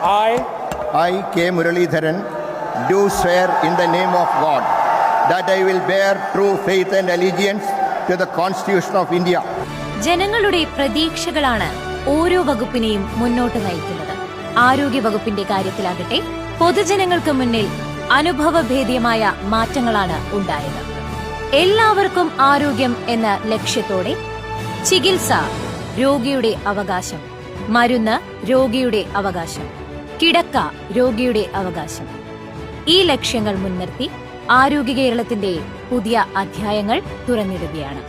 I, K. Muralidharan, do swear in the name of God that I will bear true faith and allegiance to the Constitution of India. ജനങ്ങളുടെ പ്രതീക്ഷകളാണ് ഓരോ വകുപ്പിനെയും മുന്നോട്ട് നയിക്കുന്നത്. ആരോഗ്യ വകുപ്പിന്റെ കാര്യത്തിലാകട്ടെ പൊതുജനങ്ങൾക്ക് മുന്നിൽ അനുഭവഭേദ്യമായ മാറ്റങ്ങളാണ് ഉണ്ടായത്. എല്ലാവർക്കും ആരോഗ്യം എന്ന ലക്ഷ്യത്തോടെ ചികിത്സ രോഗിയുടെ അവകാശം, മരുന്ന് രോഗിയുടെ അവകാശം, കിടക്ക രോഗിയുടെ അവകാശം. ഈ ലക്ഷ്യങ്ങൾ മുൻനിർത്തി ആരോഗ്യ കേരളത്തിന്റെ പുതിയ അധ്യായങ്ങൾ തുറന്നിടുകയാണ്.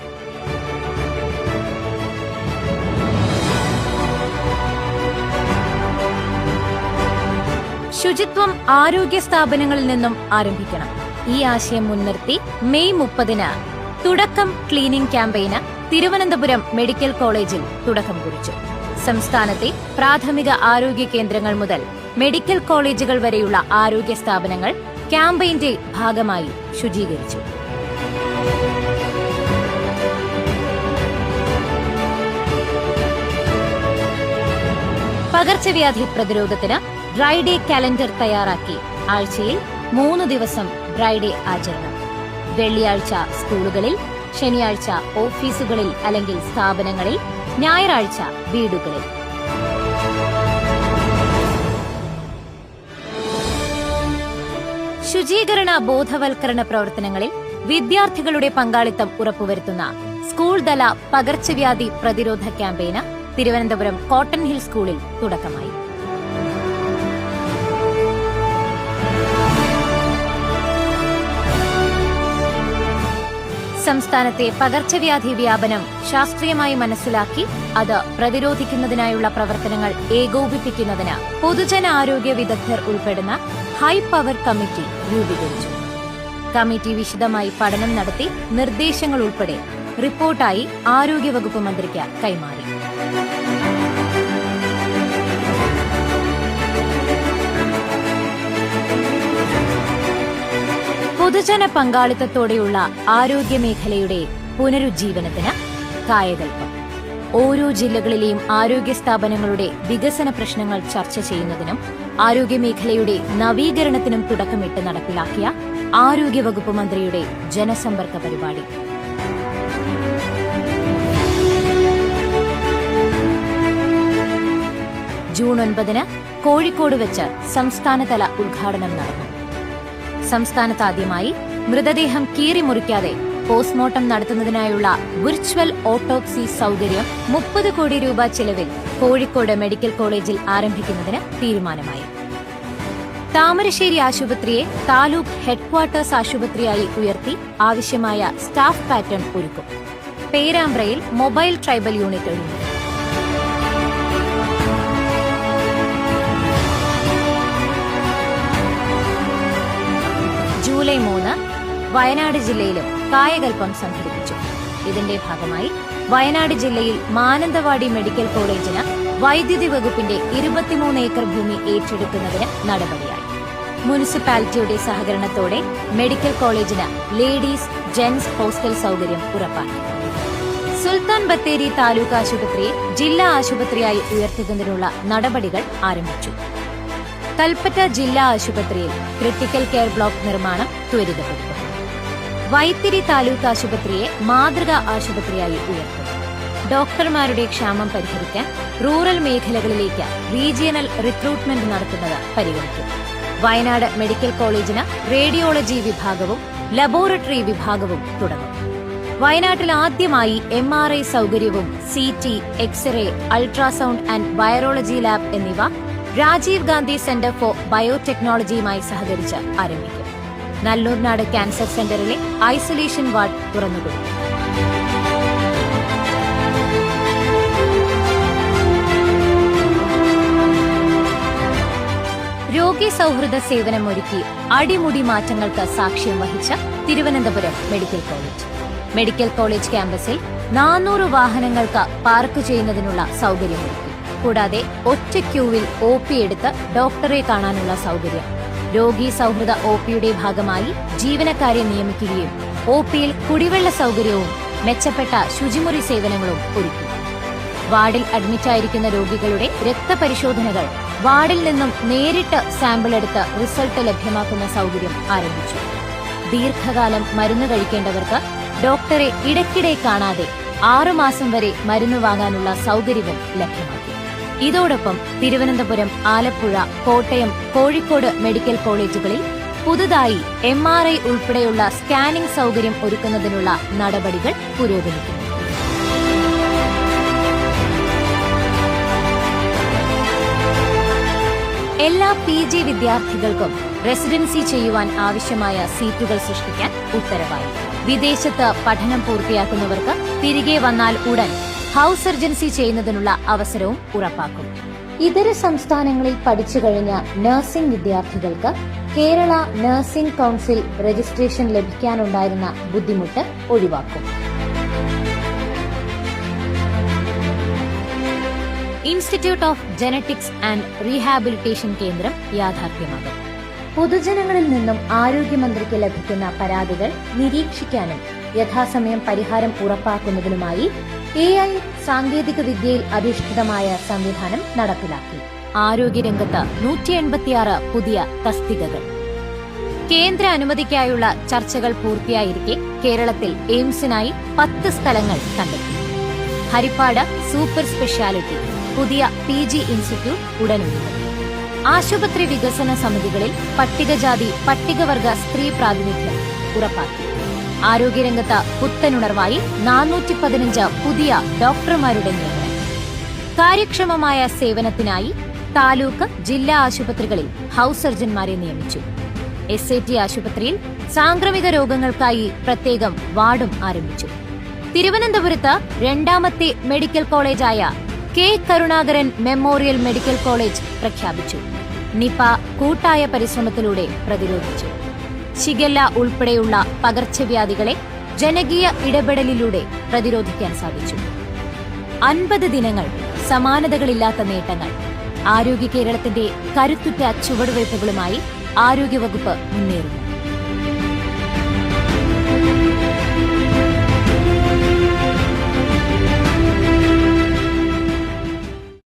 ശുചിത്വം ആരോഗ്യ സ്ഥാപനങ്ങളിൽ നിന്നും ആരംഭിക്കണം. ഈ ആശയം മുൻനിർത്തി മെയ് 30 തുടക്കം ക്ലീനിംഗ് ക്യാമ്പയിന് തിരുവനന്തപുരം മെഡിക്കൽ കോളേജിൽ തുടക്കം കുറിച്ചു. സംസ്ഥാനത്തെ പ്രാഥമിക ആരോഗ്യ കേന്ദ്രങ്ങൾ മുതൽ മെഡിക്കൽ കോളേജുകൾ വരെയുള്ള ആരോഗ്യ സ്ഥാപനങ്ങൾ ക്യാമ്പയിന്റെ ഭാഗമായി ശുചീകരിച്ചു. പകർച്ചവ്യാധി പ്രതിരോധത്തിന് ഡ്രൈ ഡേ കലണ്ടർ തയ്യാറാക്കി ആഴ്ചയിൽ 3 ദിവസം ഡ്രൈ ഡേ ആചരണം. വെള്ളിയാഴ്ച സ്കൂളുകളിൽ, ശനിയാഴ്ച ഓഫീസുകളിൽ അല്ലെങ്കിൽ സ്ഥാപനങ്ങളിൽ, ഞായറാഴ്ച വീടുകളിൽ. ശുചീകരണ ബോധവൽക്കരണ പ്രവർത്തനങ്ങളിൽ വിദ്യാർത്ഥികളുടെ പങ്കാളിത്തം ഉറപ്പുവരുത്തുന്ന സ്കൂൾ തല പകർച്ചവ്യാധി പ്രതിരോധ ക്യാമ്പയിന് തിരുവനന്തപുരം കോട്ടൺ ഹിൽ സ്കൂളിൽ തുടക്കമായി. സംസ്ഥാനത്തെ പകർച്ചവ്യാധി വ്യാപനം ശാസ്ത്രീയമായി മനസ്സിലാക്കി അത് പ്രതിരോധിക്കുന്നതിനായുള്ള പ്രവർത്തനങ്ങൾ ഏകോപിപ്പിക്കുന്നതിന് പൊതുജനാരോഗ്യ വിദഗ്ധർ ഉൾപ്പെടുന്ന ഹൈ പവർ കമ്മിറ്റി രൂപീകരിച്ചു. കമ്മിറ്റി വിശദമായി പഠനം നടത്തി നിർദ്ദേശങ്ങൾ ഉൾപ്പെടെ റിപ്പോർട്ടായി ആരോഗ്യവകുപ്പ് മന്ത്രിക്ക് കൈമാറി. പൊതുജന പങ്കാളിത്തത്തോടെയുള്ള ആരോഗ്യമേഖലയുടെ പുനരുജ്ജീവനത്തിന് കായകൽപ്പം. ഓരോ ജില്ലകളിലെയും ആരോഗ്യ സ്ഥാപനങ്ങളുടെ വികസന പ്രശ്നങ്ങൾ ചർച്ച ചെയ്യുന്നതിനും ആരോഗ്യമേഖലയുടെ നവീകരണത്തിനും തുടക്കമിട്ട് നടപ്പിലാക്കിയ ആരോഗ്യവകുപ്പ് മന്ത്രിയുടെ ജനസമ്പർക്ക പരിപാടി. ജൂൺ 9 കോഴിക്കോട് വെച്ച് സംസ്ഥാനതല ഉദ്ഘാടനം നടന്നു. സംസ്ഥാനത്താദ്യമായി മൃതദേഹം കീറിമുറിക്കാതെ പോസ്റ്റ്മോർട്ടം നടത്തുന്നതിനായുള്ള വിർച്വൽ ഓട്ടോപ്സി സൗകര്യം 30 കോടി രൂപ ചെലവിൽ കോഴിക്കോട് മെഡിക്കൽ കോളേജിൽ ആരംഭിക്കുന്നതിന് തീരുമാനമായി. താമരശ്ശേരി ആശുപത്രിയെ താലൂക്ക് ഹെഡ്ക്വാർട്ടേഴ്സ് ആശുപത്രിയായി ഉയർത്തി ആവശ്യമായ സ്റ്റാഫ് പാറ്റേൺ ഒരുക്കും. പേരാമ്പ്രയിൽ മൊബൈൽ ട്രൈബൽ യൂണിറ്റ് ഒരുങ്ങും. ജൂലൈ 3 വയനാട് ജില്ലയിലും കായകൽപ്പം സംഘടിപ്പിച്ചു. ഇതിന്റെ ഭാഗമായി വയനാട് ജില്ലയിൽ മാനന്തവാടി മെഡിക്കൽ കോളേജിന് വൈദ്യുതി വകുപ്പിന്റെ 23 ഏക്കർ ഭൂമി ഏറ്റെടുക്കുന്നതിന് നടപടിയായി. മുനിസിപ്പാലിറ്റിയുടെ സഹകരണത്തോടെ മെഡിക്കൽ കോളേജിന് ലേഡീസ്, ജെന്റ്സ് ഹോസ്റ്റൽ സൗകര്യം ഉറപ്പാക്കി. സുൽത്താൻ ബത്തേരി താലൂക്ക് ആശുപത്രിയെ ജില്ലാ ആശുപത്രിയായി ഉയർത്തുന്നതിനുള്ള നടപടികൾ ആരംഭിച്ചു. കൽപ്പറ്റ ജില്ലാ ആശുപത്രിയിൽ ക്രിട്ടിക്കൽ കെയർ ബ്ലോക്ക് നിർമ്മാണം ത്വരിതപ്പെടുത്തും. വൈത്തിരി താലൂക്ക് ആശുപത്രിയെ മാതൃകാ ആശുപത്രിയായി ഉയർത്തും. ഡോക്ടർമാരുടെ ക്ഷാമം പരിഹരിക്കാൻ റൂറൽ മേഖലകളിലേക്ക് റീജിയണൽ റിക്രൂട്ട്മെന്റ് നടത്തുന്നത് പരിഗണിക്കും. വയനാട് മെഡിക്കൽ കോളേജിന് റേഡിയോളജി വിഭാഗവും ലബോറട്ടറി വിഭാഗവും തുടങ്ങും. വയനാട്ടിൽ ആദ്യമായി MRI സൗകര്യവും CT, x-ray, ultrasound and virology lab എന്നിവ രാജീവ് ഗാന്ധി സെന്റർ ഫോർ ബയോടെക്നോളജിയുമായി സഹകരിച്ച് ആരംഭിക്കും. നല്ലൂർനാട് ക്യാൻസർ സെന്ററിലെ ഐസൊലേഷൻ വാർഡ് തുറന്നുകൊടുക്കും. രോഗി സൗഹൃദ സേവനമൊരുക്കി അടിമുടി മാറ്റങ്ങൾക്ക് സാക്ഷ്യം വഹിച്ച Thiruvananthapuram medical college. Medical college ക്യാമ്പസിൽ 400 വാഹനങ്ങൾക്ക് പാർക്ക് ചെയ്യുന്നതിനുള്ള സൗകര്യമൊരുക്കി. കൂടാതെ ഒറ്റ ക്യൂവിൽ OP എടുത്ത് ഡോക്ടറെ കാണാനുള്ള സൗകര്യം. രോഗി സൗഹൃദ OPയുടെ ഭാഗമായി ജീവനക്കാരെ നിയമിക്കുകയും OPയിൽ കുടിവെള്ള സൗകര്യവും മെച്ചപ്പെട്ട ശുചിമുറി സേവനങ്ങളും ഒരുക്കി. വാർഡിൽ അഡ്മിറ്റായിരിക്കുന്ന രോഗികളുടെ രക്തപരിശോധനകൾ വാർഡിൽ നിന്നും നേരിട്ട് സാമ്പിൾ എടുത്ത് റിസൾട്ട് ലഭ്യമാക്കുന്ന സൗകര്യം ആരംഭിച്ചു. ദീർഘകാലം മരുന്ന് കഴിക്കേണ്ടവർക്ക് ഡോക്ടറെ ഇടയ്ക്കിടെ കാണാതെ 6 മാസം വരെ മരുന്ന് വാങ്ങാനുള്ള സൗകര്യവും ലഭ്യമാക്കി. ഇതോടൊപ്പം തിരുവനന്തപുരം, ആലപ്പുഴ, കോട്ടയം, കോഴിക്കോട് മെഡിക്കൽ കോളേജുകളിൽ പുതുതായി MRI ഉൾപ്പെടെയുള്ള സ്കാനിംഗ് സൗകര്യം ഒരുക്കുന്നതിനുള്ള നടപടികൾ പുരോഗമിക്കുന്നു. എല്ലാ PG വിദ്യാർത്ഥികൾക്കും റെസിഡൻസി ചെയ്യുവാൻ ആവശ്യമായ സീറ്റുകൾ സൃഷ്ടിക്കാൻ ഉത്തരവായി. വിദേശത്ത് പഠനം പൂർത്തിയാക്കുന്നവർക്ക് തിരികെ വന്നാൽ ഉടൻ ഹൌസ് സർജൻസി ചെയ്യുന്നതിനുള്ള അവസരവും ഉറപ്പാക്കും. ഇതര സംസ്ഥാനങ്ങളിൽ പഠിച്ചു കഴിഞ്ഞ നഴ്സിംഗ് വിദ്യാർത്ഥികൾക്ക് കേരള നഴ്സിംഗ് കൌൺസിൽ രജിസ്ട്രേഷൻ ലഭിക്കാനുണ്ടായിരുന്ന ബുദ്ധിമുട്ട് ഒഴിവാക്കും. Institute of genetics and rehabilitation കേന്ദ്രം യാഥാർത്ഥ്യമാകും. പൊതുജനങ്ങളിൽ നിന്നും ആരോഗ്യമന്ത്രിക്ക് ലഭിക്കുന്ന പരാതികൾ നിരീക്ഷിക്കാനും യഥാസമയം പരിഹാരം ഉറപ്പാക്കുന്നതിനുമായി AI സാങ്കേതിക വിദ്യയിൽ അധിഷ്ഠിതമായ സംവിധാനം നടപ്പിലാക്കി. ആരോഗ്യരംഗത്ത് 186 പുതിയ തസ്തികകൾ. കേന്ദ്ര അനുമതിക്കായുള്ള ചർച്ചകൾ പൂർത്തിയായിരിക്കെ കേരളത്തിൽ എയിംസിനായി 10 സ്ഥലങ്ങൾ കണ്ടെത്തി. ഹരിപ്പാട് സൂപ്പർ സ്പെഷ്യാലിറ്റി പുതിയ PG ഇൻസ്റ്റിറ്റ്യൂട്ട് ഉടനൊരുങ്ങും. ആശുപത്രി വികസന സമിതികളിൽ പട്ടികജാതി പട്ടികവർഗ സ്ത്രീ പ്രാതിനിധ്യം ഉറപ്പാക്കി. ആരോഗ്യരംഗത്ത് പുത്തനുണർവായി 415 പുതിയ ഡോക്ടർമാരുടെ നിയമനം. കാര്യക്ഷമമായ സേവനത്തിനായി താലൂക്ക്, ജില്ലാ ആശുപത്രികളിൽ ഹൌസ് സർജൻമാരെ നിയമിച്ചു. SAT ആശുപത്രിയിൽ സാംക്രമിക രോഗങ്ങൾക്കായി പ്രത്യേകം വാർഡും ആരംഭിച്ചു. തിരുവനന്തപുരത്ത് 2ാമത്തെ മെഡിക്കൽ കോളേജായ K. Karunakaran memorial medical college പ്രഖ്യാപിച്ചു. നിപ കൂട്ടായ പരിശ്രമത്തിലൂടെ പ്രതിരോധിച്ചു. ഷിഗല്ല ഉൾപ്പെടെയുള്ള പകർച്ചവ്യാധികളെ ജനകീയ ഇടപെടലിലൂടെ പ്രതിരോധിക്കാൻ സാധിച്ചു. 50 ദിനങ്ങൾ, സമാനതകളില്ലാത്ത നേട്ടങ്ങൾ. ആരോഗ്യ കേരളത്തിന്റെ കരുത്തുറ്റ ചുവടുവയ്പുകളുമായി ആരോഗ്യവകുപ്പ് മുന്നേറുന്നു.